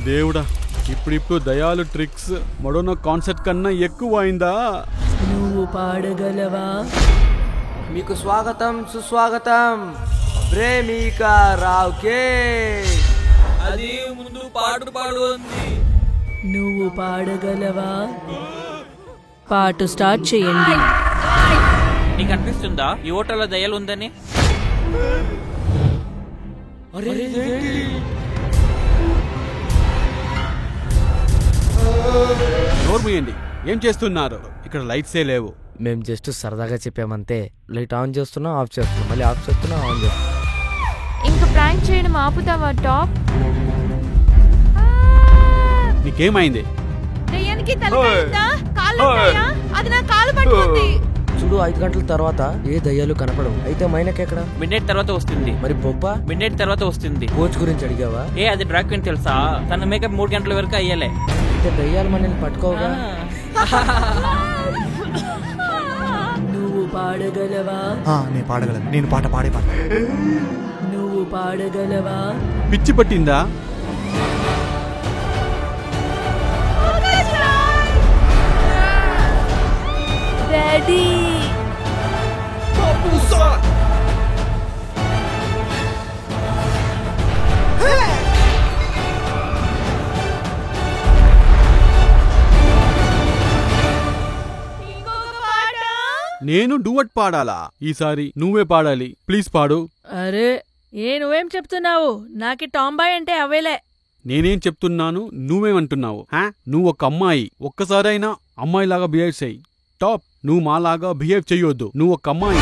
దేవుడా, ఇప్పుడు దయాలు tricks మడోన concept కన్నా ఎక్కువ అయిందా? నువ్వు పాడగలవా? మీకు స్వాగతం సుస్వాగతం. ప్రేమికా రావుకే అది ముందు పాడు ఉంది. నువ్వు పాడగలవా? పాట స్టార్ట్ చేయండి. నీకు అనిపిస్తుందా ఈ ఓటర్లో దయలు ఉందని? నోర్మూయండి, ఏం చేస్తున్నారు? ఇక్కడ లైట్సే లేవు. మేము జస్ట్ సరదాగా చెప్పామంతే. లైట్ ఆన్ చేస్తున్నాం, ఆఫ్ చేస్తున్నాం, మళ్ళీ ఆఫ్ చేస్తున్నాం, ఆన్ చేస్తున్నాం. ఇంకా ప్రాంక్ చేయడం ఆపుతావా టాప్? నీకేమైంది? దయ్యానికి తలకాయిందా? కాళ్ళు ఉన్నాయా? అది నా కాలు పట్టుకుంది. చూడు, 5 గంటల తర్వాత ఏ దయ్యాలు కనపడవు. అయితే మైనక్ ఎక్కడ? మిడ్ తర్వాత వస్తుంది. మరి బొబ్బ మిడ్ తర్వాత వస్తుంది. కోచ్ గురించి అడిగావా? అది డ్రాగ్ క్వీన్ తెలుసా? తన మేకప్ 3 గంటల వరకు అయ్యలే. అయితే దయ్యాలు మనల్ని పట్టుకోగా. నువ్వు పాడగలవా? నేను పాడగలను. నేను పాట పాడే పాట. నువ్వు పాడగలవా? పిచ్చి పట్టిందా? డాడీ నేను డూవట్ పాడాలా? ఈసారి నువ్వే పాడాలి. ప్లీజ్ పాడు. అరే నువ్వేం చెప్తున్నావు? నాకి టాంబాయ్ అంటే అవేలే. నేనేం చెప్తున్నాను, నువ్వేమంటున్నావు? నువ్వు ఒక అమ్మాయి, ఒక్కసారైనా అమ్మాయిలాగా బిహేవ్ చెయ్యి. టాప్, నువ్వు మాలాగా బిహేవ్ చెయ్యొద్దు. నువ్వు ఒక అమ్మాయి.